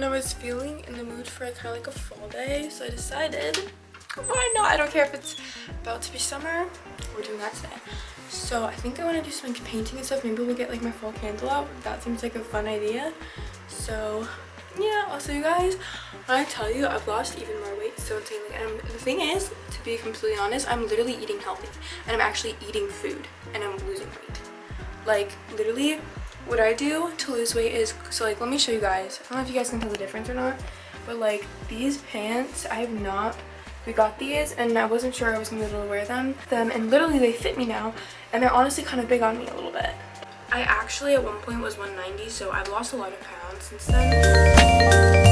and I was feeling in the mood for kind of like a fall day, so I decided, why not? I don't care if it's about to be summer, we're doing that today. So I think I want to do some like painting and stuff. Maybe we'll get like my fall candle out. That seems like a fun idea. So yeah, I'll see you guys. When I tell you I've lost even more weight, so insanely. And the thing is, to be completely honest, I'm literally eating healthy and I'm actually eating food and I'm losing weight. Like literally what I do to lose weight is, so like let me show you guys. I don't know if you guys can tell the difference or not, but like these pants we got these and I wasn't sure I was gonna be able to wear them and literally they fit me now, and they're honestly kind of big on me a little bit. I actually at one point was 190, so I've lost a lot of pounds since then.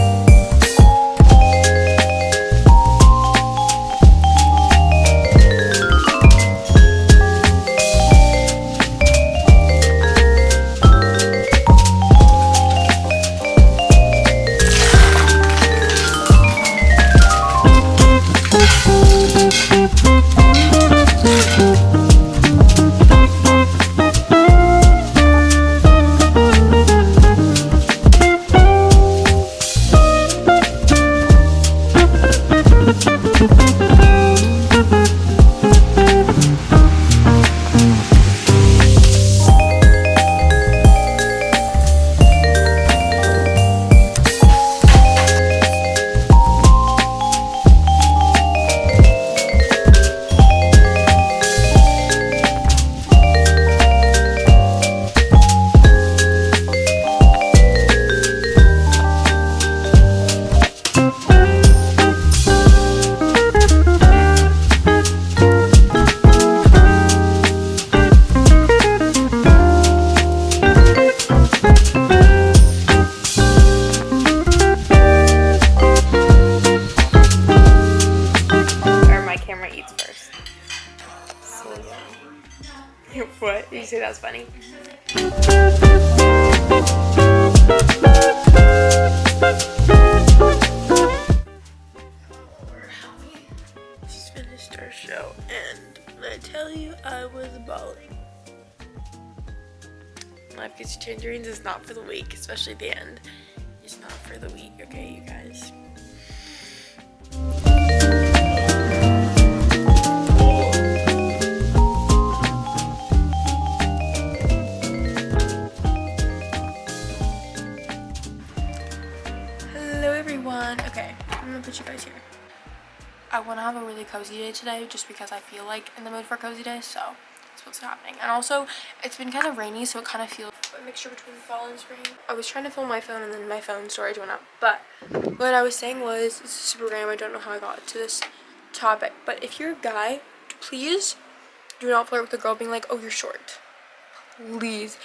What? Did you say that was funny? We just finished our show and I tell you I was bawling. Life Gets You Tangerines is not for the weak, especially the end. It's not for the weak, okay, you guys? Okay, I'm gonna put you guys here. I want to have a really cozy day today just because I feel like in the mood for a cozy day, so that's what's happening. And also, it's been kind of rainy, so it kind of feels a mixture between fall and spring. I was trying to film my phone and then my phone storage went out, but what I was saying was, it's super random, I don't know how I got to this topic, but if you're a guy, please do not flirt with a girl being like, oh, you're short. Please.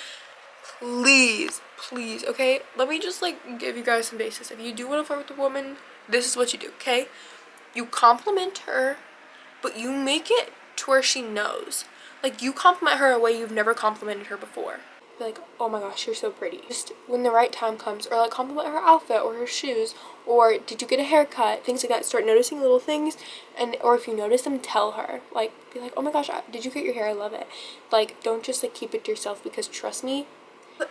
Please, please, okay? Let me just like give you guys some basis. If you do want to flirt with a woman, this is what you do, okay? You compliment her, but you make it to where she knows. Like, you compliment her a way you've never complimented her before. Be like, oh my gosh, you're so pretty. Just when the right time comes, or like compliment her outfit or her shoes, or did you get a haircut, things like that. Start noticing little things, and or if you notice them, tell her. Like, be like, oh my gosh, did you cut your hair? I love it. Like, don't just like keep it to yourself, because trust me,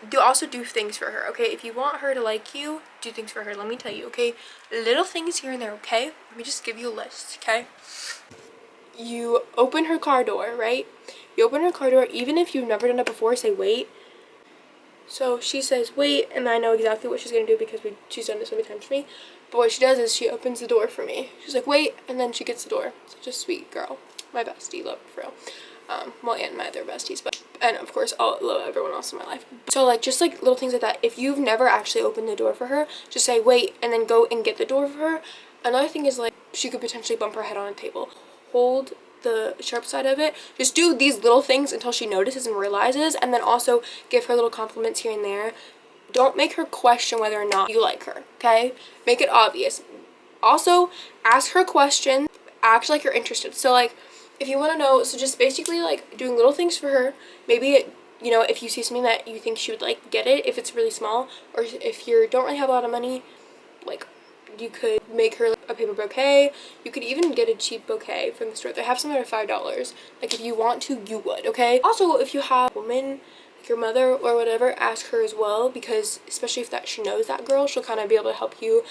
do also do things for her, okay? If you want her to like you, do things for her. Let me tell you, okay? Little things here and there, okay? Let me just give you a list, okay? You open her car door, right? You open her car door, even if you've never done it before, say wait. So she says wait, and I know exactly what she's gonna do because she's done it so many times for me. But what she does is she opens the door for me. She's like wait, and then she gets the door. Such a sweet girl. My bestie, love her for real. Well, and my other besties, but, and of course I'll love everyone else in my life. So like, just like little things like that. If you've never actually opened the door for her, just say wait and then go and get the door for her. Another thing is like, she could potentially bump her head on a table. Hold the sharp side of it. Just do these little things until she notices and realizes, and then also give her little compliments here and there. Don't make her question whether or not you like her, okay? Make it obvious. Also, ask her questions. Act like you're interested. So like, if you want to know, so just basically like doing little things for her. Maybe, you know, if you see something that you think she would like, get it if it's really small. Or if you don't really have a lot of money, like you could make her a paper bouquet. You could even get a cheap bouquet from the store. They have some that are $5. Like if you want to, you would, okay? Also, if you have a woman your mother or whatever, ask her as well, because especially if that she knows that girl, she'll kind of be able to help you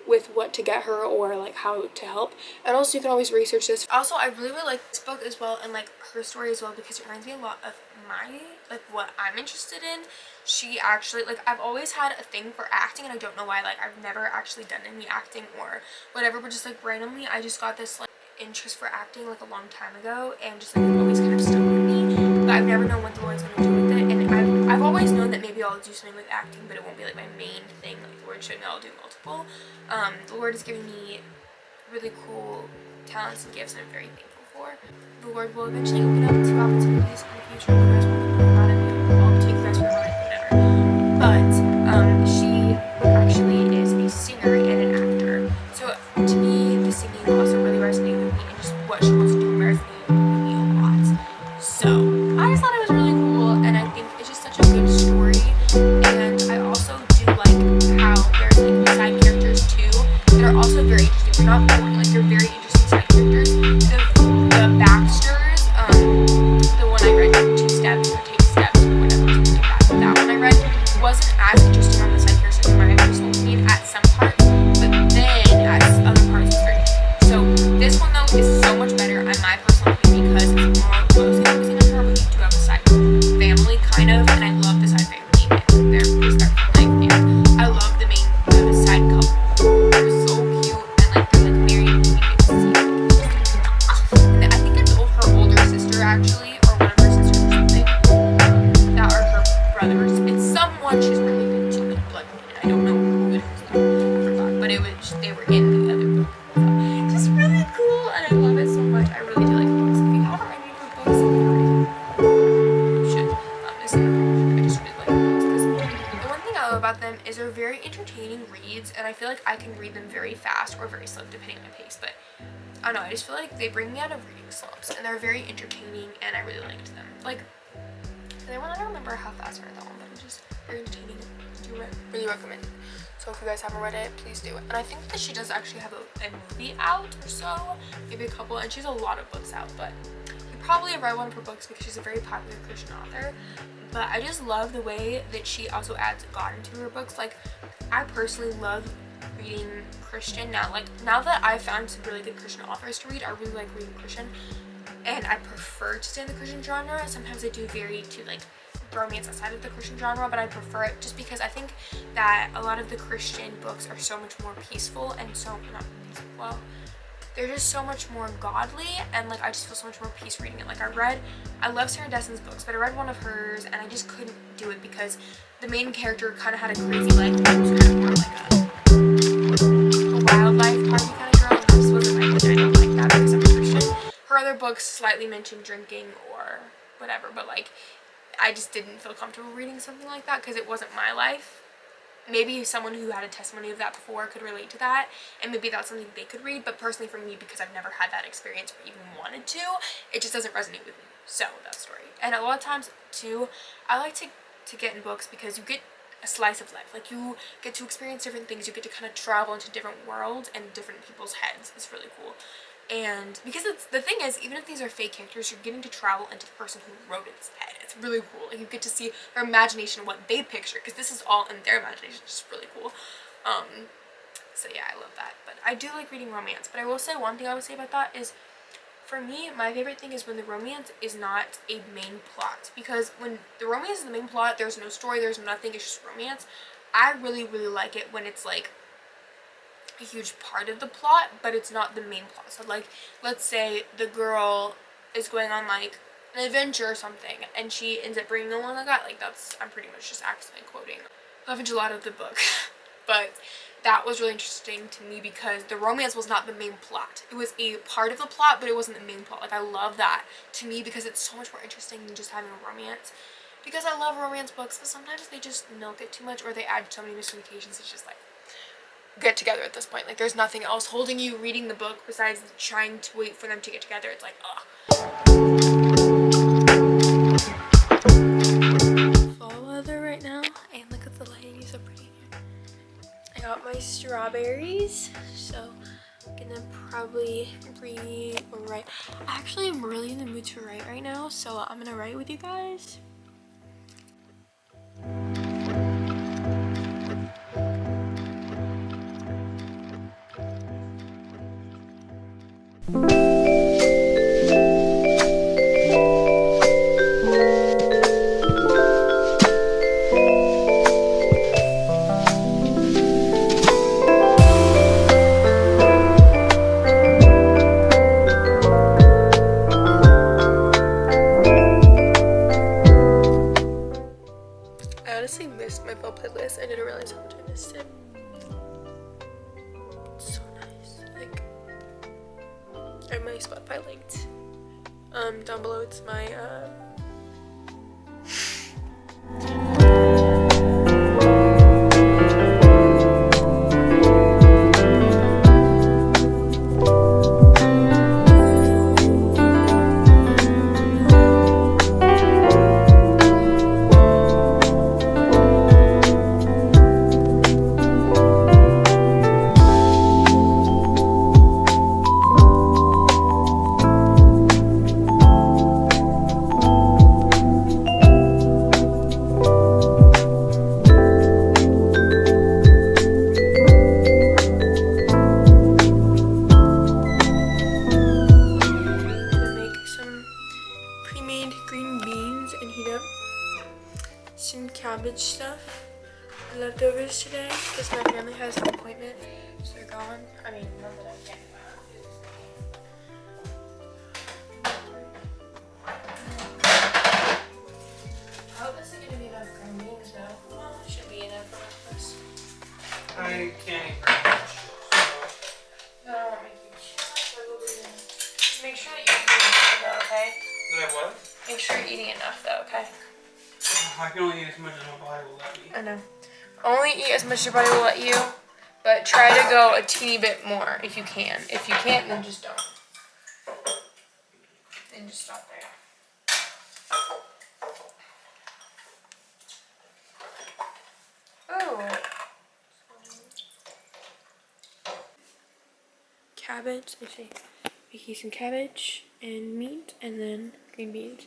with what to get her or like how to help. And also you can always research this. Also, I really like this book as well, and like her story as well, because it reminds me a lot of my, like, what I'm interested in. She actually, like, I've always had a thing for acting, and I don't know why. Like, I've never actually done any acting or whatever, but just like randomly I just got this like interest for acting like a long time ago, and just like always kind of stuck with me. But I've never known what the Lord's gonna do with it, and I've always known that maybe I'll do something with acting, but it won't be like my main thing. Like, the Lord showed me I'll do multiple. The Lord has given me really cool talents and gifts, and I'm very thankful for. The Lord will eventually open up 2 opportunities in the future. You guys won't know about it. I'll take you guys for a ride, whatever. But she actually is a singer and an actor. So to me, the singing also really resonated with me, and just what she wants to do resonated with me a lot. So I just thought it was really cool, and I think it's just such a good story. And I also do like how there's like side characters too that are also very interesting. They're not boring, like they're very interesting side characters. The Baxters, the one I read, 2 Steps or Take Steps or whatever, something like that. That one I read wasn't as interesting on the side characters in my personal opinion at some parts, but then at other parts it's very interesting. So this one though is so much better in my personal opinion, because it's more closely focusing on her, but you do have a side family kind of, and I love the side family and their respectful life, and I love the side couple. They're so cute, and like they're like very unique to see. And I think it's her older sister actually, or one of her sisters or something, that are her brothers. It's someone she's related to, like blood related. I don't know who it is though. I forgot, but it was, they were in the other book. So, just really cool, and I love it so much. I really do like books. If you haven't read any of her books, you should. This is I just really like her books, because the one thing I love about them is they're very entertaining reads, and I feel like I can read them very fast or very slow depending on my pace. But I don't know, I just feel like they bring me out of reading slumps, and they're very entertaining, and I really liked them. Like, the other one, I don't remember how fast I read that one, but it was just very entertaining. I do really recommend it. So if you guys haven't read it, please do it. And I think that she does actually have a movie out or so, maybe a couple, and she has a lot of books out, but you probably have read one of her books because she's a very popular Christian author. But I just love the way that she also adds God into her books. Like, I personally love reading Christian now. Like, now that I've found some really good Christian authors to read, I really like reading Christian, and I prefer to stay in the Christian genre. Sometimes I do vary to like romance outside of the Christian genre, but I prefer it just because I think that a lot of the Christian books are so much more peaceful, and so not peaceful, well, they're just so much more godly, and like I just feel so much more peace reading it. Like, I love Sarah Dessen's books, but I read one of hers and I just couldn't do it because the main character kind of had a crazy life. It was kind of more like a wildlife party kind of girl, and this wasn't my thing. I don't like that because I'm a Christian. Her other books slightly mentioned drinking or whatever, but like I just didn't feel comfortable reading something like that because it wasn't my life. Maybe someone who had a testimony of that before could relate to that, and maybe that's something they could read, but personally for me, because I've never had that experience or even wanted to, it just doesn't resonate with me. So that story. And a lot of times too, I like to get in books because you get a slice of life. Like, you get to experience different things, you get to kind of travel into different worlds and different people's heads. It's really cool. And because the thing is, even if these are fake characters, you're getting to travel into the person who wrote its head. It's really cool. Like, you get to see their imagination, what they picture, because this is all in their imagination. It's just really cool. So yeah, I love that. But I do like reading romance. But I will say, one thing I would say about that is, for me, my favorite thing is when the romance is not a main plot. Because when the romance is the main plot, there's no story, there's nothing, it's just romance. I really, really like it when it's like a huge part of the plot, but it's not the main plot. So like, let's say the girl is going on like an adventure or something, and she ends up bringing along a guy. Like, that's, I'm pretty much just accidentally quoting Love Gelato of the book. But that was really interesting to me because the romance was not the main plot. It was a part of the plot, but it wasn't the main plot. Like, I love that to me because it's so much more interesting than just having a romance. Because I love romance books, but sometimes they just milk it too much, or they add so many miscommunications. It's just like, get together at this point. Like, there's nothing else holding you reading the book besides trying to wait for them to get together. It's like, ugh. Fall weather right now, and look at the lighting, so pretty. I got my strawberries, so I'm gonna probably read or write. I actually am really in the mood to write right now, so I'm gonna write with you guys. I honestly missed my fall playlist. I didn't realize how much I missed it. It's so nice. Like, I have my Spotify linked. Down below it's my cabbage stuff, leftovers today, because my family has an appointment, so they're gone. I mean, not that I can. I hope this is gonna be enough green beans though. Well, it should be enough for this. I can't eat very much, so. No, I won't make you. So we'll do this. Just make sure that you're eating enough though, okay? Did I what? Make sure you're eating enough though, okay? I can only eat as much as my body will let me. I know. Only eat as much as your body will let you, but try to go a teeny bit more if you can. If you can't, then just don't. Then just stop there. Oh. Cabbage, let's see. Making some cabbage and meat and then green beans.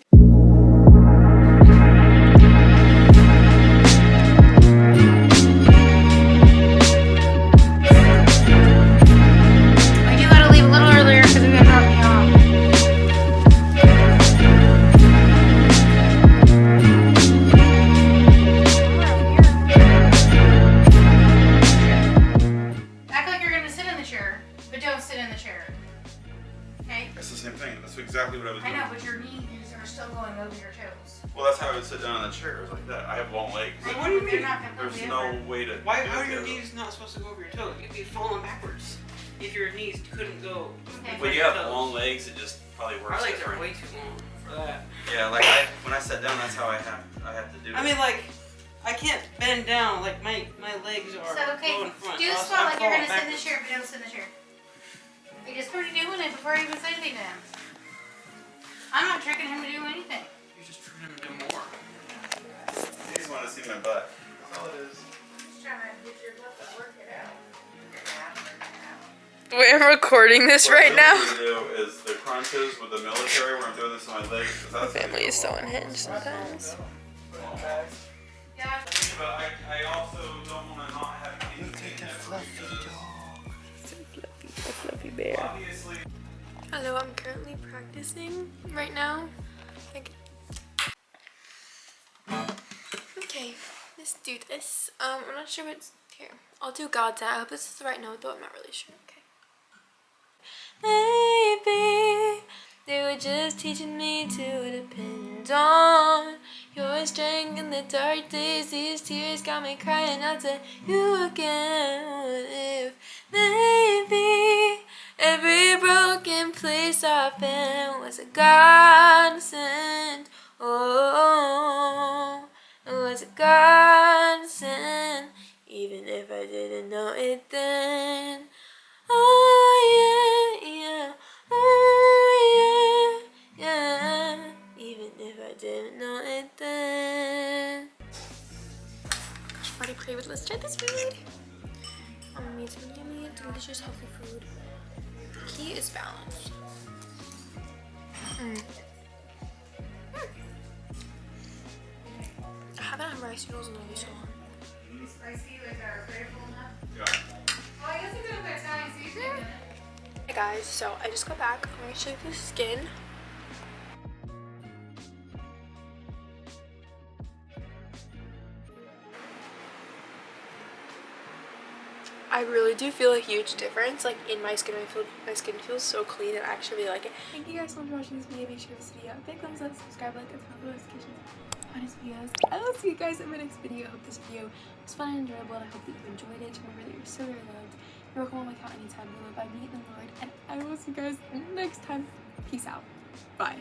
Exactly what I was doing. I know, but your knees are still going over your toes. Well, that's how I would sit down on the chair. It was like that. I have long legs. I know, What do you but they're mean? not There's completely no over. way to. Why do are it your the other knees not supposed to go over your toes? You'd be falling backwards if your knees couldn't go. Okay. When you have long legs, it just probably Our works legs different. are way too long for that. Yeah, like when I sat down, that's how I have to do it. I mean, like, I can't bend down. Like my legs are So, okay, going front. do the else squat I'm like you're falling gonna sit in the backwards. chair, but don't sit in the chair. You just started doing it before I even said anything to him. I'm not tricking him to do anything. You're just trying to do more. You just want to see my butt. That's all it is. Just trying to get your butt to work it out. Wait, I'm recording this What right I now. usually do is the crunches with the military where I'm doing this on my legs. 'Cause My that's family is so unhinged sometimes. Yeah. But I also don't want to not have anything that A fluffy bear. obviously. Hello, I'm currently practicing right now. Okay, let's do this. I'm not sure what's here. I'll do God's Eye. I hope this is the right note, though I'm not really sure. Okay. Maybe they were just teaching me to depend on your strength in the dark days. These tears got me crying out to you again. What if maybe every broken place I've been was a godsend? Oh, it was a godsend, even if I didn't know it then. Oh yeah, yeah, oh yeah, yeah, even if I didn't know it then. Gosh, already played with. Let's try this food. I'm made some yummy, delicious, healthy food. The key is balance. I haven't had rice noodles in a so long. Spicy, like our flavorful enough. Yeah. Well, I guess it's a bit Italian seasoning in it. I Hey guys, so I just got back. I'm gonna show you the skin. I really do feel a huge difference, like in my skin. My skin feels so clean and I actually really like it. Thank you guys so much for watching this video. Make sure to give this video a big thumbs up, subscribe, like, and turn on notifications on his videos. I will see you guys in my next video. I hope this video was fun and enjoyable, and I hope that you enjoyed it. Remember that you're so very loved. You're welcome on my account anytime. You're loved by me and the Lord, and I will see you guys next time. Peace out. Bye.